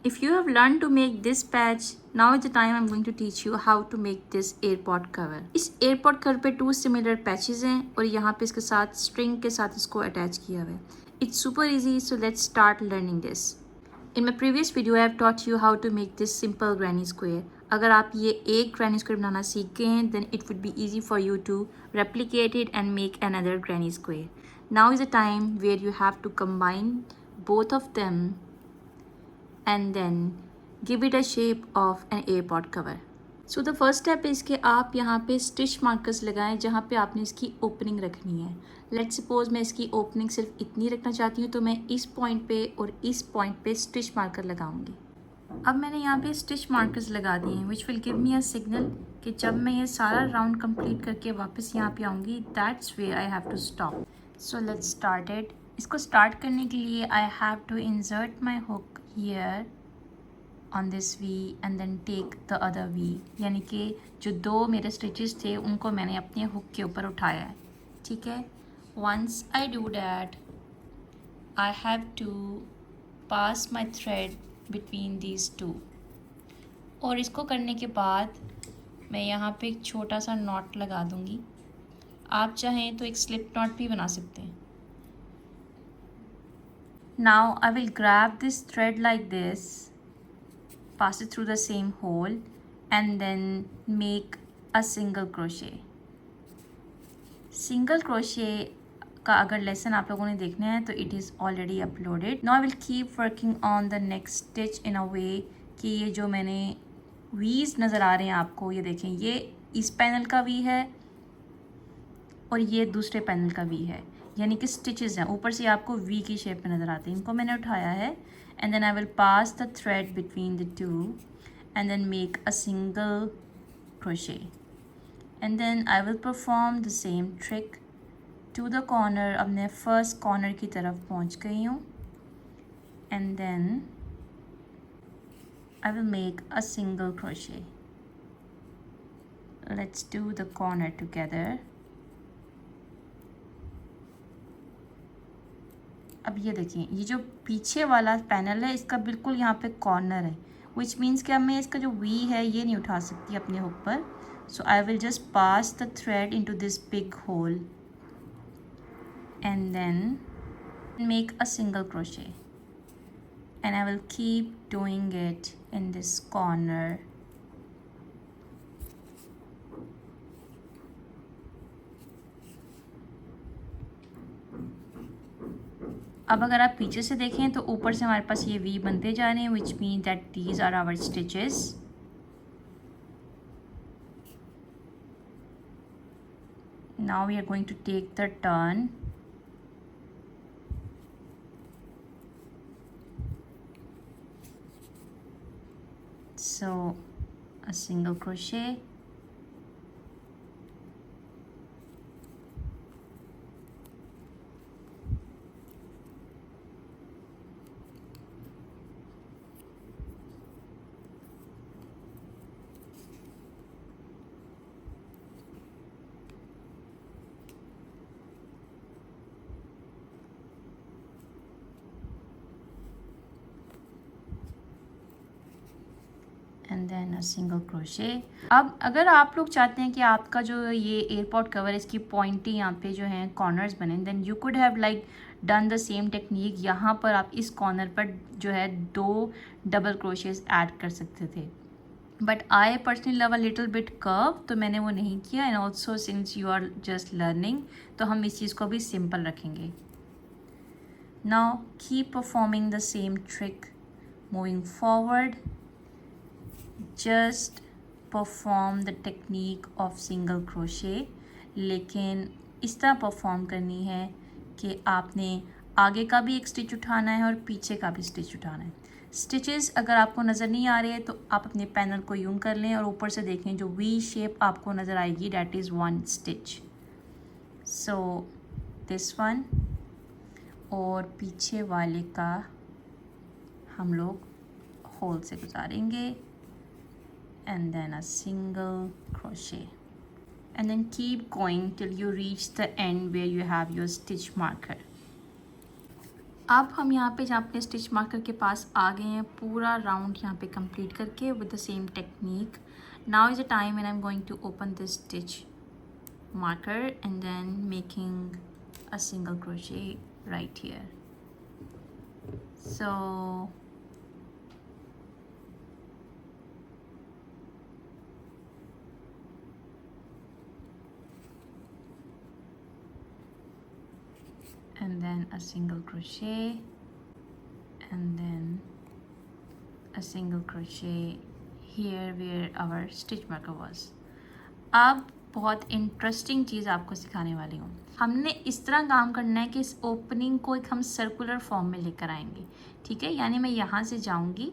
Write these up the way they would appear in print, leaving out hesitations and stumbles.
If you have learned to make this patch, now is the time I'm going to teach you how to make this AirPod cover. इस AirPod cover पे 2 similar patches हैं और यहाँ पे इसके साथ string के साथ इसको अटैच किया हुआ है. It's super easy, so let's start learning this. In my previous video, I have taught you how to make this simple granny square. अगर आप ये एक granny square बनाना सीख गए हैं, then it would be easy for you to replicate it and make another granny square. Now is the time where you have to combine both of them and then give it a shape of an AirPod cover. So the first step is कि आप यहाँ पे stitch markers लगाएं जहाँ पे आपने इसकी opening रखनी है. Let's suppose मैं इसकी opening सिर्फ इतनी रखना चाहती हूँ तो मैं इस point पे और इस point पे stitch marker लगाऊंगी. अब मैंने यहाँ पे stitch markers लगा दिए हैं which will give me a signal कि जब मैं ये सारा round complete करके वापस यहाँ पे आऊँगी, that's where I have to stop. So let's start it. इसको start करने के लिए I have to insert my hook here on this V and then take the other V. यानी कि जो दो मेरे stitches थे उनको मैंने अपने hook के ऊपर उठाया है. ठीक है. Once I do that, I have to pass my thread between these two. और इसको करने के बाद मैं यहाँ पे एक छोटा सा knot लगा दूँगी. आप चाहें तो एक slip knot भी बना सकते हैं. Now I will grab this thread like this, pass it through the same hole and then make a single crochet. Single crochet का अगर लेसन आप लोगों ने देखना है तो it is already uploaded. Now I will keep working on the next stitch in a way कि ये जो मैंने V's नज़र आ रहे हैं आपको, ये देखें, ये इस पैनल का V है और ये दूसरे पैनल का V है, यानी कि स्टिचेस हैं ऊपर से आपको वी की शेप में नज़र आते हैं. इनको मैंने उठाया है and then I will pass the thread between the two and then make a single crochet and then I will perform the same trick to the corner. अब मैं फर्स्ट कॉर्नर की तरफ पहुंच गई हूँ and then I will make a single crochet. Let's do the corner together. अब ये देखिए, ये जो पीछे वाला पैनल है इसका बिल्कुल यहाँ पे कॉर्नर है, विच मीन्स कि अब मैं इसका जो वी है ये नहीं उठा सकती अपने हुक पर. So I will just pass the thread into this big hole and then make a single crochet and I will keep doing it in this corner. अब अगर आप पीछे से देखें तो ऊपर से हमारे पास ये वी बनते जा रहे हैं which mean that these are our stitches. Now we are going to take the turn. So a single crochet and then a single crochet. अब अगर आप लोग चाहते हैं कि आपका जो ये एयरपॉड कवर इसकी पॉइंटी यहाँ पे जो है कॉर्नर्स बने, then you could have like done the same technique. यहाँ पर आप इस कॉर्नर पर जो है 2 डबल क्रोशेस ऐड कर सकते थे, but I personally love a little bit curve, तो मैंने वो नहीं किया. And also since you are just learning तो हम इस चीज़ को भी सिंपल रखेंगे. Now keep performing the same trick moving forward. Just perform the technique of single crochet, लेकिन इस तरह परफॉर्म करनी है कि आपने आगे का भी एक स्टिच उठाना है और पीछे का भी स्टिच उठाना है. स्टिचेस अगर आपको नज़र नहीं आ रहे हैं तो आप अपने पैनल को यूं कर लें और ऊपर से देखें जो वी शेप आपको नज़र आएगी that is 1 stitch. So this one और पीछे वाले का हम लोग होल से गुजारेंगे and then a single crochet and then keep going till you reach the end where you have your stitch marker. अब हम यहाँ पे अपने स्टिच मार्कर के पास आ गए हैं, पूरा राउंड यहाँ पे कंप्लीट करके with the same technique. Now is the time when I am going to open this stitch marker and then making a single crochet right here. So and then a single crochet and then a single crochet here where our stitch marker was. अब बहुत interesting चीज़ आपको सिखाने वाली हूँ. हमने इस तरह काम करना है कि इस ओपनिंग को एक हम सर्कुलर फॉर्म में लेकर आएंगे. ठीक है, यानी मैं यहाँ से जाऊँगी,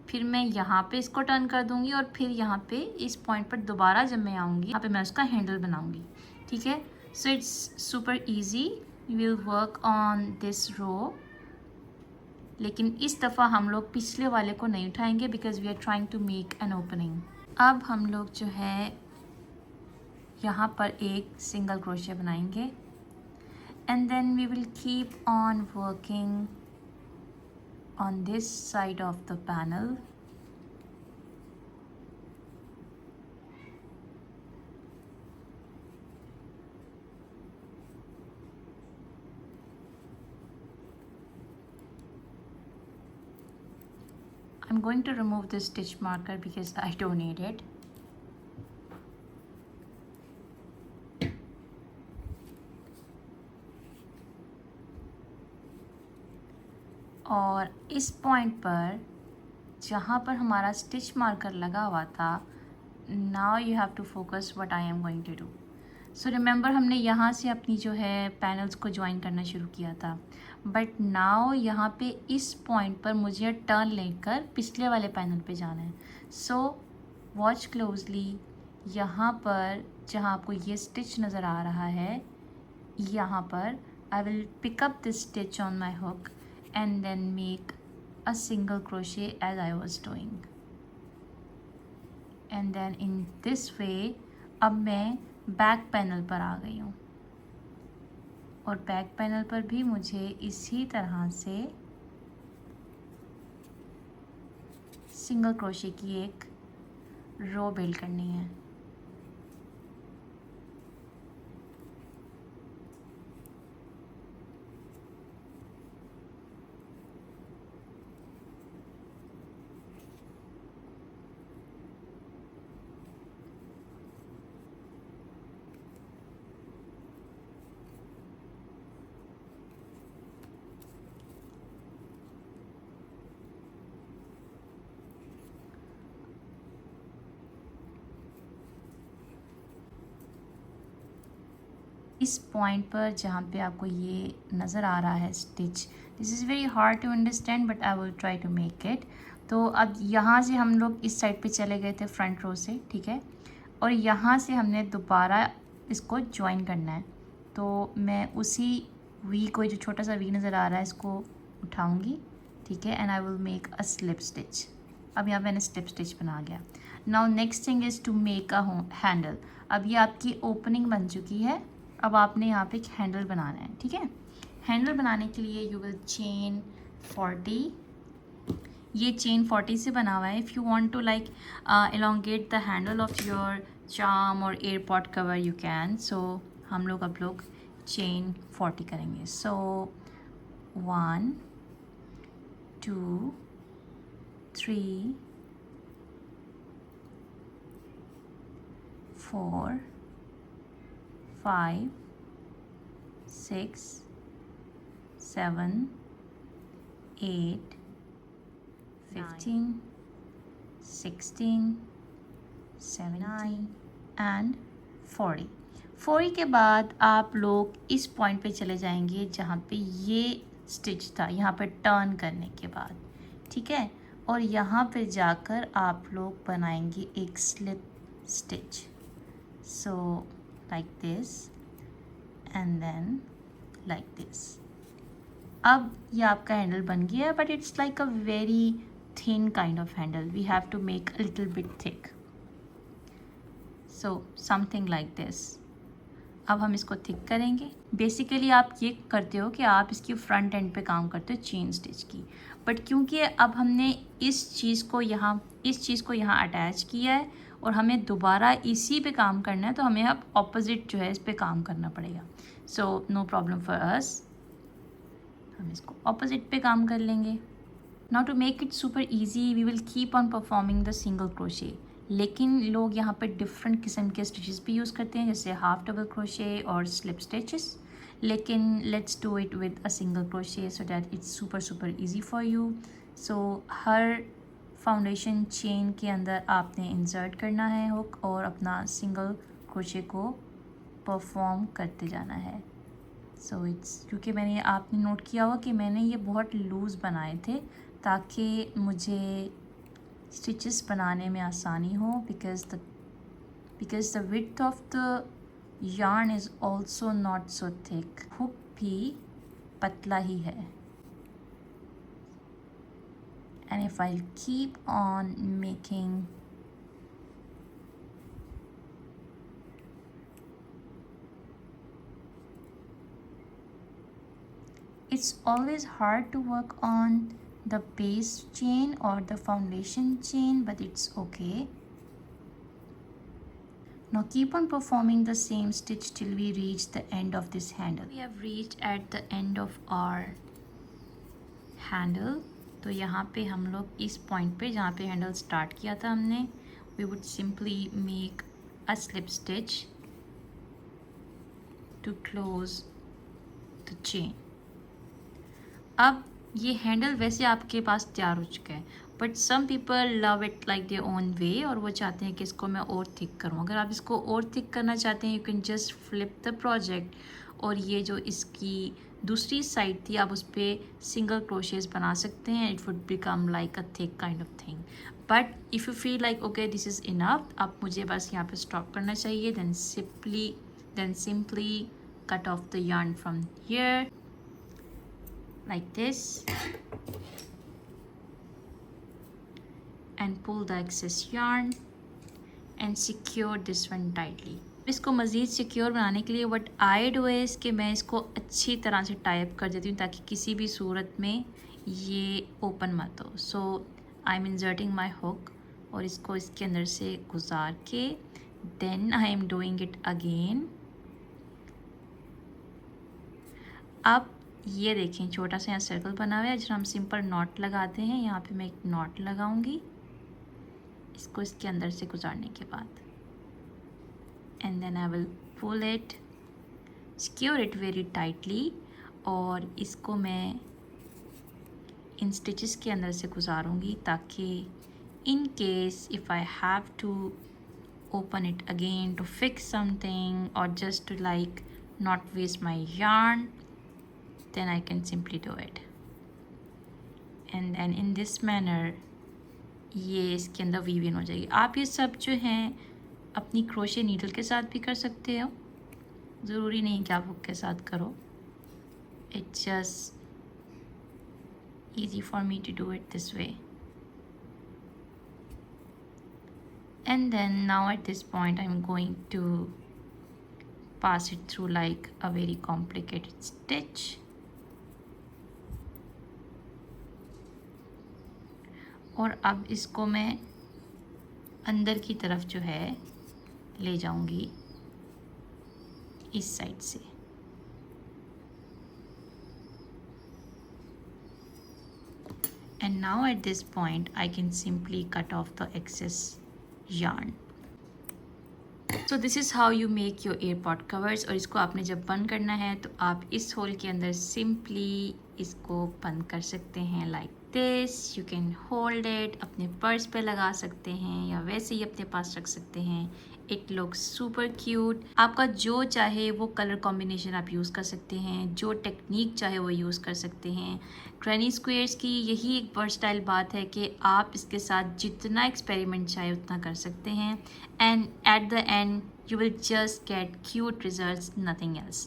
फिर मैं यहाँ पे इसको टर्न कर दूँगी और फिर यहाँ पे इस पॉइंट पर दोबारा जब मैं आऊँगी यहाँ पे मैं उसका हैंडल बनाऊँगी. ठीक है, so it's super easy. You will work on this row. लेकिन इस दफ़ा हम लोग पिछले वाले को नहीं उठाएंगे because we are trying to make an opening. अब हम लोग जो है यहाँ पर एक सिंगल क्रोशे बनाएंगे and then we will keep on working on this side of the panel. I'm going to remove this stitch marker because I don't need it. और इस पॉइंट पर जहाँ पर हमारा स्टिच मार्कर लगा हुआ था, now you have to focus what I am going to do. So remember हमने यहाँ से अपनी जो है पैनल्स को ज्वाइन करना शुरू किया था, बट नाउ यहाँ पे इस पॉइंट पर मुझे टर्न लेकर पिछले वाले पैनल पे जाना है. So watch closely. यहाँ पर जहाँ आपको ये स्टिच नज़र आ रहा है, यहाँ पर I will pick up this stitch on my hook and then make a single crochet as I was doing. And then in this way अब मैं बैक पैनल पर आ गई हूँ और बैक पैनल पर भी मुझे इसी तरह से सिंगल क्रोशे की एक रो बिल्ड करनी है. इस पॉइंट पर जहाँ पे आपको ये नज़र आ रहा है stitch, this is very hard to understand but I will try to make it. तो अब यहाँ से हम लोग इस साइड पे चले गए थे फ्रंट रो से. ठीक है, और यहाँ से हमने दोबारा इसको ज्वाइन करना है. तो मैं उसी वी को, जो छोटा सा वी नज़र आ रहा है, इसको उठाऊँगी. ठीक है, and I will make a slip stitch. अब यहाँ मैंने स्लिप स्टिच बना गया. Now next thing is to make a handle. अब ये आपकी ओपनिंग बन चुकी है. अब आपने यहाँ पे एक हैंडल बनाना है. ठीक है, हैंडल बनाने के लिए यू विल चेन 40. ये चेन 40 से बना हुआ है. If you want to like elongate the handle of your charm और AirPod cover you can. So हम लोग चेन 40 करेंगे. सो 1 2 3 4 5 6 7 8 15 16 17 एंड 40. 40 के बाद आप लोग इस पॉइंट पे चले जाएंगे जहाँ पे ये स्टिच था, यहाँ पे टर्न करने के बाद. ठीक है, और यहाँ पे जाकर आप लोग बनाएंगे एक slip stitch. So like this and then like this. अब ये आपका हैंडल बन गया है, but it's like a very thin kind of handle. We have to make a little bit thick. So something like this. अब हम इसको thick करेंगे। बेसिकली आप ये करते हो कि आप इसकी फ्रंट एंड पे काम करते हो चेन स्टिच की, बट क्योंकि अब हमने इस चीज़ को यहाँ अटैच किया है और हमें दोबारा इसी पे काम करना है, तो हमें अब ऑपोजिट जो है इस पे काम करना पड़ेगा। So no problem for us, हम इसको ऑपोजिट पे काम कर लेंगे। Now to make it super easy we will keep on performing the single crochet, लेकिन लोग यहाँ पे डिफरेंट किस्म के स्टिचेस भी यूज़ करते हैं, जैसे हाफ डबल क्रोशे और स्लिप स्टिचेस, लेकिन let's do it with a single crochet so that it's super easy for you. So her foundation chain के अंदर आपने इंसर्ट करना है हुक और अपना सिंगल क्रोशे को परफॉर्म करते जाना है। सो इट्स, क्योंकि मैंने आपने नोट किया होगा कि मैंने ये बहुत लूज़ बनाए थे ताकि मुझे स्टिचेस बनाने में आसानी हो, because the width of the yarn is also not so thick, hook भी पतला ही है। and if I'll keep on making it's always hard to work on the base chain or the foundation chain, but it's okay. Now keep on performing the same stitch till we reach the end of this handle. We have reached at the end of our handle. तो यहाँ पे हम लोग इस point पे जहाँ पे handle start किया था हमने, we would simply make a slip stitch to close the chain. अब ये हैंडल वैसे आपके पास तैयार हो चुका है, but some people love it like their own way, और वो चाहते हैं कि इसको मैं और थिक करूँ। अगर आप इसको और थिक करना चाहते हैं, you can just flip the project, और ये जो इसकी दूसरी साइड थी आप उस पर सिंगल क्रोशेस बना सकते हैं। It would become like a thick kind of thing, but if you feel like okay this is enough, अब मुझे बस यहाँ पे स्टॉप करना चाहिए, then simply cut off the yarn from here like this and pull the excess yarn and secure this one tightly. इसको मज़ीद secure बनाने के लिए व्हाट आई डू इज़ कि मैं इसको अच्छी तरह से टाइप कर देती हूँ ताकि किसी भी सूरत में ये ओपन मत हो। So I am inserting my hook और इसको इसके अंदर से गुजार के then I am doing it again. अब ये देखें छोटा सा यहाँ सर्कल बना हुआ है, जब हम सिंपल नॉट लगाते हैं, यहाँ पे मैं एक नॉट लगाऊंगी इसको इसके अंदर से गुजारने के बाद, and then I will pull it, secure it very tightly, और इसको मैं इन स्टिचेस के अंदर से गुजारूंगी ताकि in case if I have to open it again to fix something और just to like not waste my yarn, then I can simply do it. And then in this manner ये इसके अंदर weave इन हो जाएगी। आप ये सब जो हैं अपनी क्रोशे नीडल के साथ भी कर सकते हो, ज़रूरी नहीं कि आप हुक के साथ करो। It's just easy for me to do it this way. And then now at this point I'm going to pass it through like a very complicated stitch. और अब इसको मैं अंदर की तरफ जो है ले जाऊंगी इस साइड से। And now at this point I can simply cut off the excess yarn. So this is how you make your AirPod covers. और इसको आपने जब बंद करना है तो आप इस होल के अंदर सिंपली इसको बंद कर सकते हैं like this. You can hold it, अपने पर्स पे लगा सकते हैं या वैसे ही अपने पास रख सकते हैं। It looks super cute. आपका जो चाहे वो कलर कॉम्बिनेशन आप यूज़ कर सकते हैं, जो टेक्निक चाहे वो यूज़ कर सकते हैं। ग्रैनी स्क्वेयर्स की यही एक वर्सटाइल बात है कि आप इसके साथ जितना एक्सपेरिमेंट चाहे उतना कर सकते हैं, and at the end you will just get cute results, nothing else.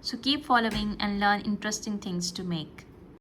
So keep following and learn interesting things to make.